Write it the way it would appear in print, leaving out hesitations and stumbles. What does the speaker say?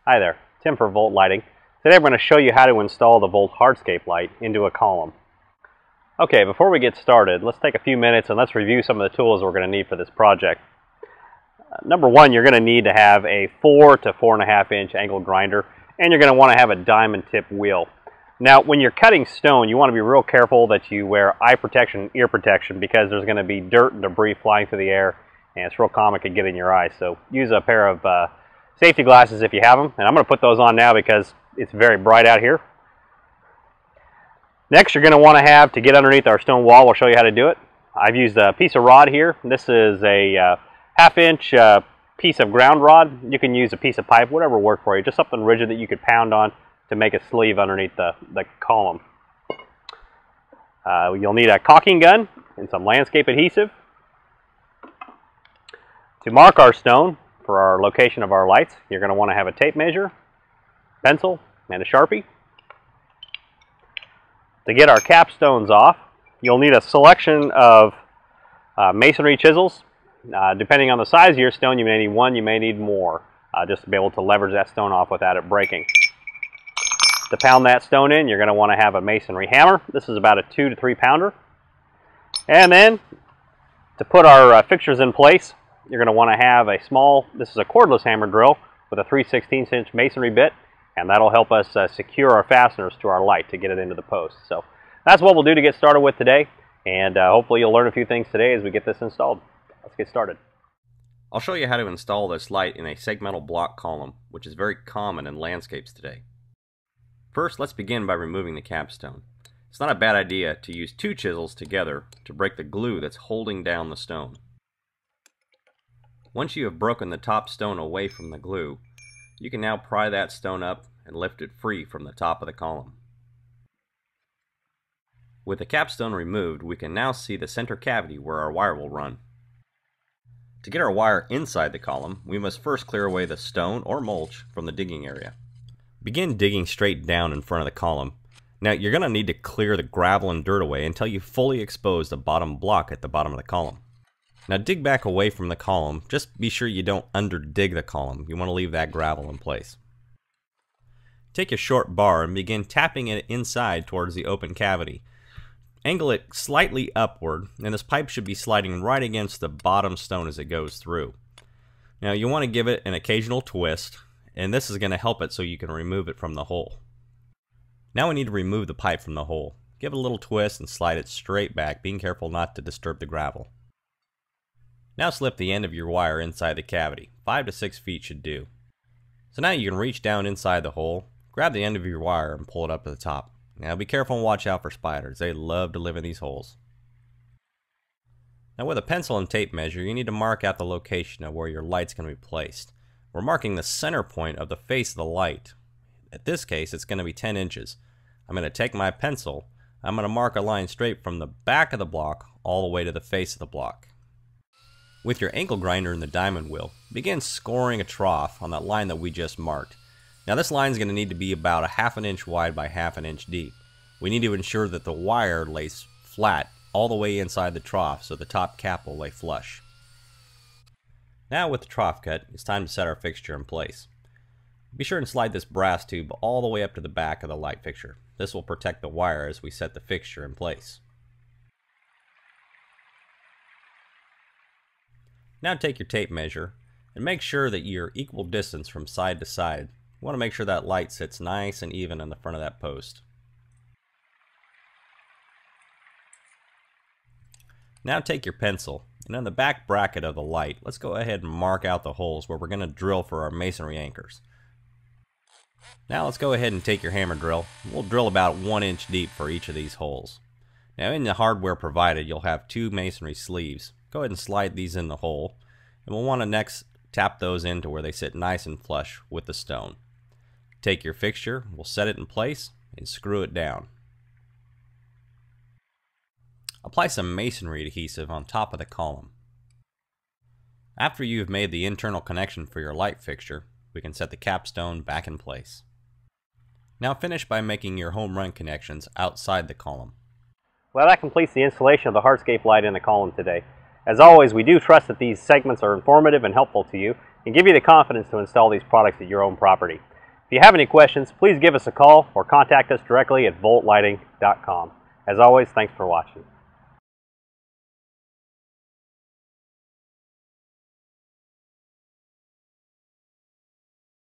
Hi there, Tim for VOLT Lighting. Today I'm going to show you how to install the VOLT Hardscape Light into a column. Okay, before we get started, let's take a few minutes and let's review some of the tools we're going to need for this project. Number one, you're going to need to have a 4 to 4.5 inch angle grinder, and you're going to want to have a diamond tip wheel. Now, when you're cutting stone, you want to be real careful that you wear eye protection and ear protection because there's going to be dirt and debris flying through the air, and it's real common to get in your eyes. So use a pair of safety glasses if you have them, and I'm going to put those on now because it's very bright out here. Next, you're going to want to have, to get underneath our stone wall, we'll show you how to do it. I've used a piece of rod here. This is a 1/2 inch piece of ground rod. You can use a piece of pipe, whatever will work for you, just something rigid that you could pound on to make a sleeve underneath the column. You'll need a caulking gun and some landscape adhesive. To mark our stone for our location of our lights, you're going to want to have a tape measure, pencil, and a Sharpie. To get our capstones off, you'll need a selection of masonry chisels. Depending on the size of your stone, you may need one, you may need more, just to be able to leverage that stone off without it breaking. To pound that stone in, you're going to want to have a masonry hammer. This is about a 2 to 3 pounder. And then, to put our fixtures in place, you're going to want to have a small, this is a cordless hammer drill with a 3/16 inch masonry bit, and that'll help us secure our fasteners to our light to get it into the post. So that's what we'll do to get started with today, and hopefully you'll learn a few things today as we get this installed. Let's get started. I'll show you how to install this light in a segmental block column, which is very common in landscapes today. First, let's begin by removing the capstone. It's not a bad idea to use 2 chisels together to break the glue that's holding down the stone. Once you have broken the top stone away from the glue, you can now pry that stone up and lift it free from the top of the column. With the capstone removed, we can now see the center cavity where our wire will run. To get our wire inside the column, we must first clear away the stone or mulch from the digging area. Begin digging straight down in front of the column. Now you're going to need to clear the gravel and dirt away until you fully expose the bottom block at the bottom of the column. Now dig back away from the column. Just be sure you don't underdig the column. You want to leave that gravel in place. Take a short bar and begin tapping it inside towards the open cavity. Angle it slightly upward, and this pipe should be sliding right against the bottom stone as it goes through. Now you want to give it an occasional twist, and this is going to help it so you can remove it from the hole. Now we need to remove the pipe from the hole. Give it a little twist and slide it straight back, being careful not to disturb the gravel. Now slip the end of your wire inside the cavity. 5 to 6 feet should do. So now you can reach down inside the hole, grab the end of your wire and pull it up to the top. Now be careful and watch out for spiders. They love to live in these holes. Now with a pencil and tape measure, you need to mark out the location of where your light's going to be placed. We're marking the center point of the face of the light. In this case, it's going to be 10 inches. I'm going to take my pencil. I'm going to mark a line straight from the back of the block all the way to the face of the block. With your angle grinder and the diamond wheel, begin scoring a trough on that line that we just marked. Now this line is going to need to be about a 1/2 inch wide by 1/2 inch deep. We need to ensure that the wire lays flat all the way inside the trough so the top cap will lay flush. Now with the trough cut, it's time to set our fixture in place. Be sure and slide this brass tube all the way up to the back of the light fixture. This will protect the wire as we set the fixture in place. Now take your tape measure and make sure that you're equal distance from side to side. You want to make sure that light sits nice and even in the front of that post. Now take your pencil and on the back bracket of the light, let's go ahead and mark out the holes where we're going to drill for our masonry anchors. Now let's go ahead and take your hammer drill. We'll drill about 1 inch deep for each of these holes. Now in the hardware provided, you'll have 2 masonry sleeves. Go ahead and slide these in the hole, and we'll want to next tap those into where they sit nice and flush with the stone. Take your fixture, we'll set it in place, and screw it down. Apply some masonry adhesive on top of the column. After you have made the internal connection for your light fixture, we can set the capstone back in place. Now finish by making your home run connections outside the column. Well, that completes the installation of the hardscape light in the column today. As always, we do trust that these segments are informative and helpful to you and give you the confidence to install these products at your own property. If you have any questions, please give us a call or contact us directly at voltlighting.com. As always, thanks for watching.